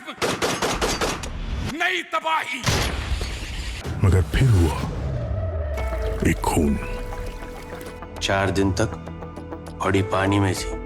जख्म, नई तबाही। मगर फिर हुआ एक खून। 4 दिन तक बड़ी पानी में थी।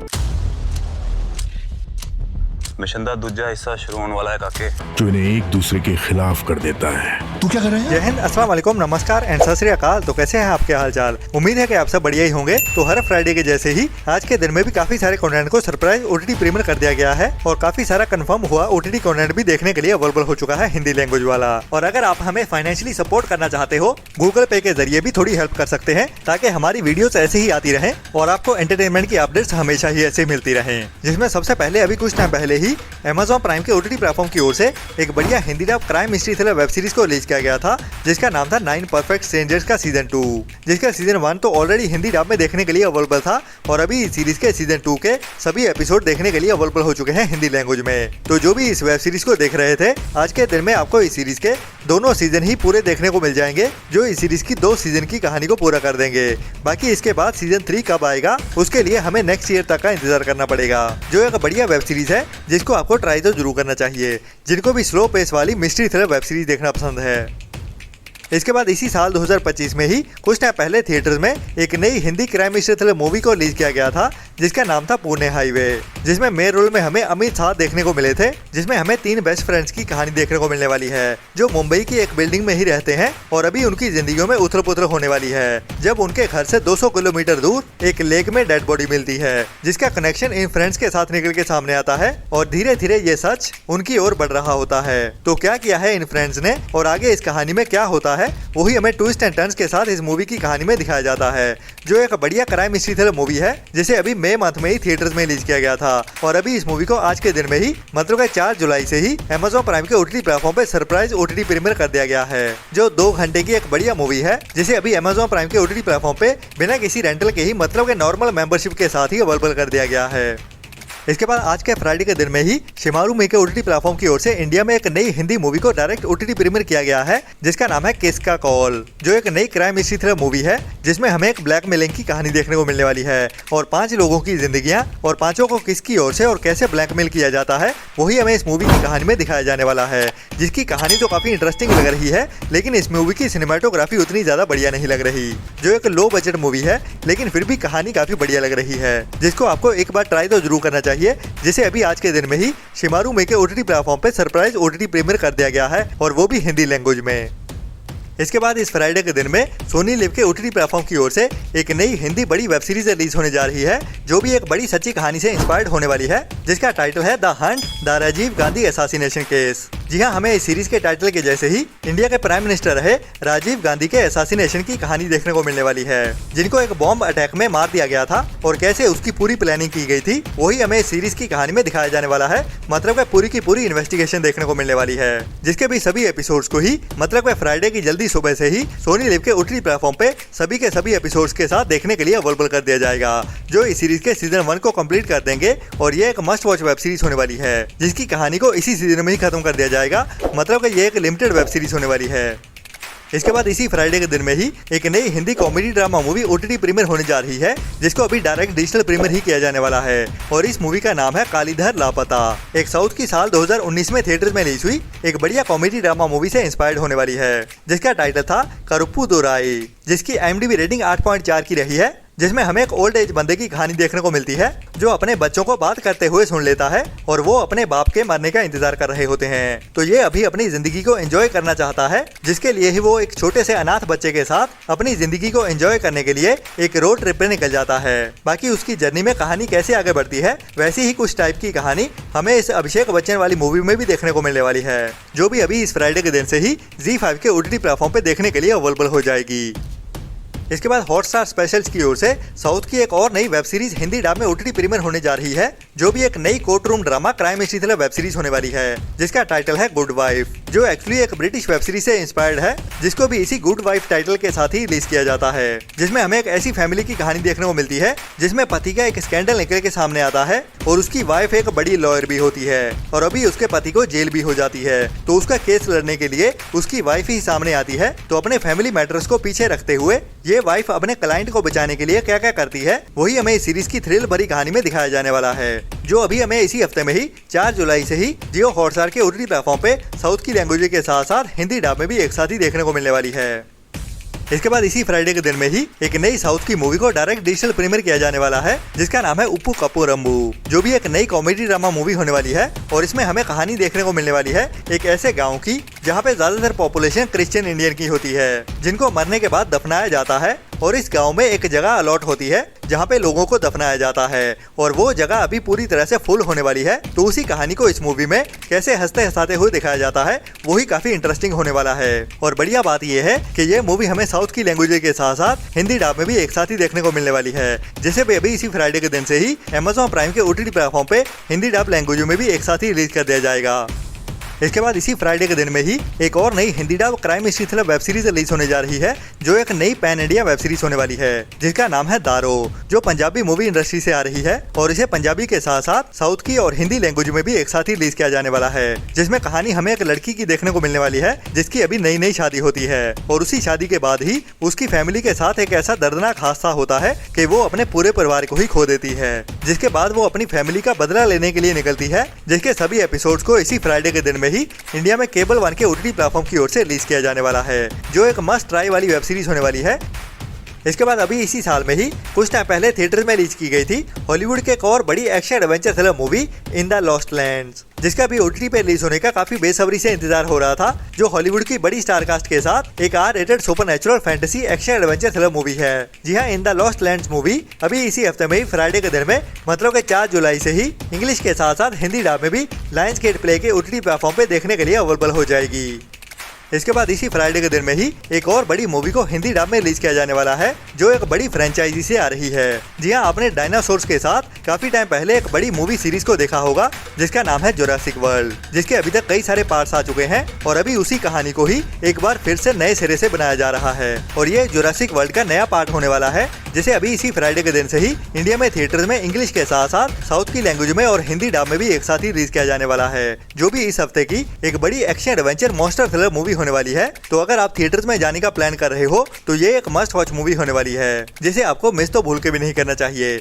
मिशन दा दूजा हिस्सा शुरू होने वाला है काके, जो इन्हें एक दूसरे के खिलाफ कर देता है। तू क्या कर रहा है? जय हिंद, अस्सलाम वालेकुम, नमस्कार एंड सत श्री अकाल। तो कैसे हैं आपके हाल चाल? उम्मीद है कि आप सब बढ़िया ही होंगे। तो हर फ्राइडे के जैसे ही आज के दिन में भी काफी सारे कंटेंट को सरप्राइज ओटीटी प्रीमियर कर दिया गया है और काफी सारा कंफर्म हुआ ओटीटी कंटेंट भी देखने के लिए अवेलेबल हो चुका है हिंदी लैंग्वेज वाला। और अगर आप हमें फाइनेंशियली सपोर्ट करना चाहते हो, गूगल पे के जरिए भी थोड़ी हेल्प कर सकते हैं ताकि हमारी वीडियोस ऐसे ही आती रहे और आपको एंटरटेनमेंट की अपडेट्स हमेशा ही ऐसे मिलती रहे। जिसमें सबसे पहले अभी कुछ टाइम पहले ही Amazon प्राइम के ओटीटी प्लेटफॉर्म की ओर से एक बढ़िया Hindi dub crime mystery thriller web series को रिलीज किया गया था, जिसका नाम था 9 परफेक्ट स्ट्रेंजर्स का सीजन 2, जिसका सीजन 1 तो ऑलरेडी हिंदी डब में देखने के लिए अवेलेबल था और अभी इस सीरीज के सीजन 2 के सभी एपिसोड देखने के लिए अवेलेबल हो चुके हैं हिंदी लैंग्वेज में। तो जो भी इस वेब सीरीज को देख रहे थे, आज के दिन में आपको इस सीरीज के दोनों सीजन ही पूरे देखने को मिल जाएंगे, जो इस सीरीज की 2 सीजन की कहानी को पूरा कर देंगे। बाकी इसके बाद सीजन 3 कब आएगा उसके लिए हमें नेक्स्ट ईयर तक का इंतजार करना पड़ेगा। जो एक बढ़िया वेब सीरीज है जिसको आपको ट्राई तो जरूर करना चाहिए, जिनको भी स्लो पेस वाली मिस्ट्री थ्रिलर वेब सीरीज देखना पसंद है। इसके बाद इसी साल 2025 में ही कुछ टाइम पहले थिएटर्स में एक नई Hindi crime mystery thriller movie को रिलीज किया गया था, जिसका नाम था पुणे हाईवे, जिसमें मेन रोल में हमें अमित शाह देखने को मिले थे, जिसमें हमें 3 बेस्ट फ्रेंड्स की कहानी देखने को मिलने वाली है, जो मुंबई की एक बिल्डिंग में ही रहते हैं और अभी उनकी जिंदगियों में उथल पुथल होने वाली है, जब उनके घर से 200 किलोमीटर दूर एक लेक में डेड बॉडी मिलती है, जिसका कनेक्शन इन फ्रेंड्स के साथ निकल के सामने आता है और धीरे धीरे ये सच उनकी ओर बढ़ रहा होता है। तो क्या किया है इन फ्रेंड्स ने और आगे इस कहानी में क्या होता है, वही हमें ट्विस्ट एंड टर्न्स के साथ इस मूवी की कहानी में दिखाया जाता है, जो एक बढ़िया क्राइम मिस्ट्री थ्रिलर मूवी है, जिसे अभी मई मंथ में ही थिएटर्स में रिलीज किया गया था और अभी इस मूवी को आज के दिन में ही मतलब 4 जुलाई से ही Amazon प्राइम के ओटीटी प्लेटफॉर्म पे सरप्राइज ओटीटी प्रीमियर कर दिया गया है, जो 2 घंटे की एक बढ़िया मूवी है, जिसे अभी Amazon प्राइम के ओटीटी प्लेटफॉर्म पे बिना किसी रेंटल के ही मतलब नॉर्मल मेंबरशिप के साथ ही अवेलेबल कर दिया गया है। इसके बाद आज के फ्राइडे के दिन में ही शिमारू मी के ओटीटी प्लेटफॉर्म की ओर से इंडिया में एक नई हिंदी मूवी को डायरेक्ट ओटीटी प्रीमियर किया गया है, जिसका नाम है किसका कॉल, जो एक नई क्राइम मिस्ट्री थ्रिलर मूवी है, जिसमें हमें एक ब्लैकमेलिंग की कहानी देखने को मिलने वाली है और 5 लोगों की जिंदगियां और 5 को किसकी ओर से और कैसे ब्लैकमेल किया जाता है, वही हमें इस मूवी की कहानी में दिखाया जाने वाला है, जिसकी कहानी तो काफी इंटरेस्टिंग लग रही है, लेकिन इस मूवी की सिनेमेटोग्राफी उतनी ज्यादा बढ़िया नहीं लग रही, जो एक लो बजट मूवी है, लेकिन फिर भी कहानी काफी बढ़िया लग रही है, जिसको आपको एक बार ट्राई तो जरूर करना चाहिए, जिसे अभी आज के दिन में ही शिमारू मी के ओटीटी प्लेटफॉर्म पे सरप्राइज ओटीटी प्रीमियर कर दिया गया है और वो भी हिंदी लैंग्वेज में। इसके बाद इस फ्राइडे के दिन में सोनी लिव के ओटीटी प्लेटफॉर्म की ओर से एक नई हिंदी बड़ी वेब सीरीज रिलीज होने जा रही है, जो भी एक बड़ी सच्ची कहानी से इंस्पायर्ड होने वाली है, जिसका टाइटल है the hunt the Rajiv Gandhi assassination case. जी हाँ, हमें इस सीरीज के टाइटल के जैसे ही इंडिया के प्राइम मिनिस्टर रहे राजीव गांधी के असैसिनेशन की कहानी देखने को मिलने वाली है, जिनको एक बॉम्ब अटैक में मार दिया गया था और कैसे उसकी पूरी प्लानिंग की गई थी, वही हमें इस सीरीज की कहानी में दिखाया जाने वाला है, मतलब पूरी की पूरी इन्वेस्टिगेशन देखने को मिलने वाली है, जिसके भी सभी एपिसोड्स को ही मतलब फ्राइडे की जल्दी सुबह से ही सोनी लिव के ओटीटी प्लेटफॉर्म पे सभी के सभी एपिसोड्स के साथ देखने के लिए अवेलेबल कर दिया जाएगा, जो इस सीरीज के सीजन 1 को कंप्लीट कर देंगे और ये एक मस्ट वॉच वेब सीरीज होने वाली है, जिसकी कहानी को इसी सीजन में ही खत्म कर दिया जाएगा, मतलब कि ये एक लिमिटेड वेब सीरीज होने वाली है। इसके बाद इसी फ्राइडे के दिन में ही एक नई Hindi comedy drama movie OTT premiere होने जा रही है, जिसको अभी डायरेक्ट डिजिटल प्रीमियर ही किया जाने वाला है और इस मूवी का नाम है कालीधर लापता। एक साउथ की साल 2019 में थिएटर्स में रिलीज हुई एक बढ़िया कॉमेडी ड्रामा मूवी से इंस्पायर्ड होने वाली है, जिसका टाइटल था करुप्पू दोराई, जिसकी IMDb रेटिंग 8.4 की रही है, जिसमें हमें एक ओल्ड एज बंदे की कहानी देखने को मिलती है, जो अपने बच्चों को बात करते हुए सुन लेता है और वो अपने बाप के मरने का इंतजार कर रहे होते हैं। तो ये अभी अपनी जिंदगी को एंजॉय करना चाहता है, जिसके लिए ही वो एक छोटे से अनाथ बच्चे के साथ अपनी जिंदगी को एंजॉय करने के लिए एक रोड ट्रिप पे निकल जाता है। बाकी उसकी जर्नी में कहानी कैसे आगे बढ़ती है, वैसी ही कुछ टाइप की कहानी हमें इस अभिषेक बच्चन वाली मूवी में भी देखने को मिलने वाली है, जो भी अभी इस फ्राइडे के दिन से ही ZEE5 के ओटीटी प्लेटफॉर्म पे देखने के लिए अवेलेबल हो जाएगी। इसके बाद हॉटस्टार स्पेशल्स की ओर से साउथ की एक और नई वेब सीरीज हिंदी डब में ओटीटी प्रीमियर होने जा रही है, जो भी एक नई court room drama crime mystery thriller web series होने वाली है, जिसका टाइटल है गुड वाइफ, जो एक्चुअली एक ब्रिटिश वेब सीरीज से इंस्पायर्ड है, जिसको भी इसी गुड वाइफ टाइटल के साथ ही रिलीज किया जाता है, जिसमें हमें एक ऐसी फैमिली की कहानी देखने को मिलती है, जिसमें पति का एक स्कैंडल निकल के सामने आता है और उसकी वाइफ एक बड़ी लॉयर भी होती है और अभी उसके पति को जेल भी हो जाती है, तो उसका केस लड़ने के लिए उसकी वाइफ ही सामने आती है। तो अपने फैमिली मैटर्स को पीछे रखते हुए ये ये वाइफ अपने क्लाइंट को बचाने के लिए क्या क्या करती है, वही हमें इस सीरीज की थ्रिल भरी कहानी में दिखाया जाने वाला है, जो अभी हमें इसी हफ्ते में ही 4 जुलाई से ही जियो हॉटस्टार के OTT प्लेटफॉर्म पे साउथ की लैंग्वेज के साथ साथ हिंदी डब में भी एक साथ ही देखने को मिलने वाली है। इसके बाद इसी फ्राइडे के दिन में ही एक नई साउथ की मूवी को डायरेक्ट डिजिटल प्रीमियर किया जाने वाला है, जिसका नाम है उप्पू कप्पू रंबू, जो भी एक नई कॉमेडी ड्रामा मूवी होने वाली है। और इसमें हमें कहानी देखने को मिलने वाली है एक ऐसे गांव की जहां पे ज्यादातर पॉपुलेशन क्रिश्चियन इंडियन की होती है, जिनको मरने के बाद दफनाया जाता है। और इस गांव में एक जगह अलॉट होती है जहां पे लोगों को दफनाया जाता है, और वो जगह अभी पूरी तरह से फुल होने वाली है। तो उसी कहानी को इस मूवी में कैसे हंसते हंसाते हुए दिखाया जाता है, वही काफी इंटरेस्टिंग होने वाला है। और बढ़िया बात यह है कि ये मूवी हमें साउथ की लैंग्वेज के साथ साथ हिंदी डब में भी एक साथ ही देखने को मिलने वाली है, जिसे भी अभी इसी फ्राइडे के दिन से ही Amazon प्राइम के OTT प्लेटफॉर्म पे हिंदी डब लैंग्वेज में भी एक साथ ही रिलीज कर दिया जाएगा। इसके बाद इसी फ्राइडे के दिन में ही एक और नई Hindi dub crime mystery thriller web series release होने जा रही है, जो एक नई पैन इंडिया वेब सीरीज होने वाली है, जिसका नाम है दारो, जो पंजाबी मूवी इंडस्ट्री से आ रही है। और इसे पंजाबी के साथ साथ साउथ की और हिंदी लैंग्वेज में भी एक साथ ही रिलीज किया जाने वाला है, जिसमें कहानी हमें एक लड़की की देखने को मिलने वाली है, जिसकी अभी नई नई शादी होती है। और उसी शादी के बाद ही उसकी फैमिली के साथ एक ऐसा दर्दनाक हादसा होता है कि वो अपने पूरे परिवार को ही खो देती है, जिसके बाद वो अपनी फैमिली का बदला लेने के लिए निकलती है, जिसके सभी एपिसोड्स को इसी फ्राइडे के दिन में ही इंडिया में केबल 1 के OTT प्लेटफॉर्म की ओर से रिलीज किया जाने वाला है, जो एक मस्ट ट्राई वाली वेब सीरीज होने वाली है। इसके बाद अभी इसी साल में ही कुछ टाइम पहले थिएटर में रिलीज की गई थी हॉलीवुड के एक और बड़ी action adventure thriller movie in the lost lands, जिसका भी OTT पे रिलीज होने का काफी बेसब्री से इंतजार हो रहा था, जो हॉलीवुड की बड़ी स्टार कास्ट के साथ एक R rated supernatural fantasy action adventure thriller movie है। जी हाँ, in the lost lands movie अभी इसी हफ्ते में ही फ्राइडे के दिन में मतलब के 4 जुलाई से ही इंग्लिश के साथ साथ हिंदी डब में भी लायंसगेट प्ले के OTT प्लेटफॉर्म पे देखने के लिए अवेलेबल हो जाएगी। इसके बाद इसी फ्राइडे के दिन में ही एक और बड़ी मूवी को हिंदी डब में रिलीज किया जाने वाला है, जो एक बड़ी फ्रेंचाइजी से आ रही है। जी हाँ, आपने डायनासोर्स के साथ काफी टाइम पहले एक बड़ी मूवी सीरीज को देखा होगा, जिसका नाम है जुरासिक वर्ल्ड, जिसके अभी तक कई सारे पार्ट्स आ चुके हैं। और अभी उसी कहानी को ही एक बार फिर से नए सिरे से बनाया जा रहा है, और ये जुरासिक वर्ल्ड का नया पार्ट होने वाला है, जिसे अभी इसी फ्राइडे के दिन से ही इंडिया में थिएटर्स में इंग्लिश के साथ साथ साउथ की लैंग्वेज में और हिंदी डब में भी एक साथ ही रिलीज किया जाने वाला है, जो भी इस हफ्ते की एक बड़ी action adventure monster thriller movie होने वाली है। तो अगर आप थिएटर्स में जाने का प्लान कर रहे हो तो ये एक मस्ट वॉच मूवी होने वाली है, जिसे आपको मिस तो भूल के भी नहीं करना चाहिए।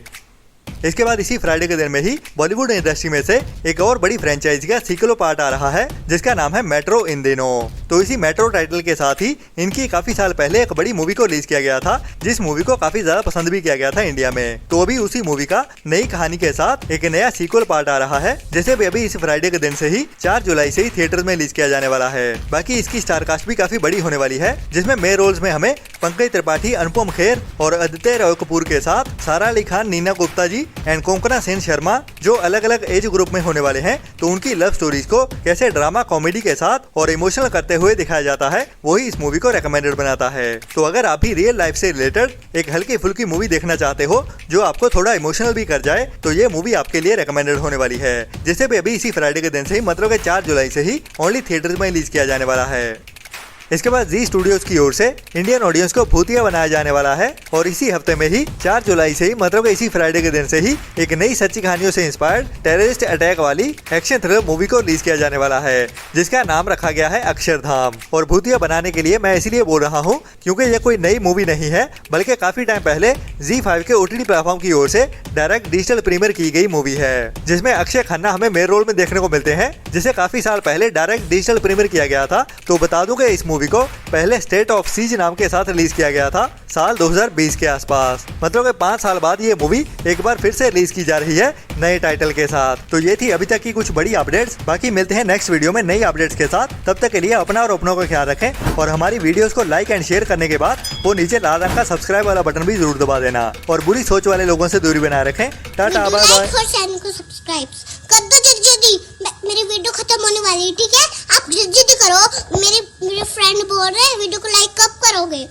इसके बाद इसी फ्राइडे के दिन में ही बॉलीवुड इंडस्ट्री में से एक और बड़ी फ्रेंचाइजी का सीक्वल पार्ट आ रहा है, जिसका नाम है मेट्रो इन दिनों। तो इसी मेट्रो टाइटल के साथ ही इनकी काफी साल पहले एक बड़ी मूवी को रिलीज किया गया था, जिस मूवी को काफी ज्यादा पसंद भी किया गया था इंडिया में। तो अभी उसी मूवी का नई कहानी के साथ एक नया सीक्वल पार्ट आ रहा है, जिसे भी अभी इस फ्राइडे के दिन से ही 4 जुलाई से ही थिएटर में रिलीज किया जाने वाला है। बाकी इसकी स्टार कास्ट भी काफी बड़ी होने वाली है, जिसमें मेन रोल्स में हमें पंकज त्रिपाठी, अनुपम खेर और आदित्य रॉय कपूर के साथ सारा अली खान, नीना गुप्ता जी एंड कोंकणा सेन शर्मा, जो अलग अलग एज ग्रुप में होने वाले हैं। तो उनकी लव स्टोरीज को कैसे ड्रामा कॉमेडी के साथ और इमोशनल करते हुए दिखाया जाता है, वही इस मूवी को रेकमेंडेड बनाता है। तो अगर आप भी रियल लाइफ से रिलेटेड एक हल्की फुल्की मूवी देखना चाहते हो, जो आपको थोड़ा इमोशनल भी कर जाए, तो ये मूवी आपके लिए रेकमेंडेड होने वाली है, जिसे भी अभी इसी फ्राइडे के दिन से ही मतलब के 4 जुलाई से ही ओनली थिएटर्स में रिलीज किया जाने वाला है। इसके बाद जी स्टूडियोज की ओर से इंडियन ऑडियंस को भूतिया बनाया जाने वाला है, और इसी हफ्ते में ही 4 जुलाई से ही मतलब इसी फ्राइडे के दिन से ही एक नई सच्ची कहानियों से इंस्पायर्ड टेररिस्ट अटैक वाली एक्शन थ्रिलर मूवी को रिलीज किया जाने वाला है, जिसका नाम रखा गया है अक्षरधाम। और भूतिया बनाने के लिए मैं इसलिए बोल रहा हूँ क्योंकि ये कोई नई मूवी नहीं है, बल्कि काफी टाइम पहले ZEE5 के OTT प्लेटफॉर्म की ओर से डायरेक्ट डिजिटल प्रीमियर की गई मूवी है, जिसमें अक्षय खन्ना हमें मेन रोल में देखने को मिलते हैं, जिसे काफी साल पहले डायरेक्ट डिजिटल प्रीमियर किया गया था। तो बता दूं कि इस मूवी को पहले स्टेट ऑफ सीज नाम के साथ रिलीज किया गया था साल 2020 के आसपास, मतलब 5 साल बाद ये मूवी एक बार फिर से रिलीज की जा रही है नए टाइटल के साथ। तो ये थी अभी तक की कुछ बड़ी अपडेट्स। बाकी मिलते हैं नेक्स्ट वीडियो में नई अपडेट्स के साथ। तब तक के लिए अपना और अपनों का ख्याल रखें, और हमारी वीडियोस को लाइक एंड शेयर करने के बाद वो नीचे लाल रंग का सब्सक्राइब वाला बटन भी जरूर दबा देना, और बुरी सोच वाले लोगों से दूरी बनाए रखें। Tata, bye bye. चैनल को सब्सक्राइब कर दो जल्दी, मेरी वीडियो खत्म होने वाली है, ठीक है? आप जल्दी करो, मेरे फ्रेंड बोल रहे हैं वीडियो को लाइक कब करोगे?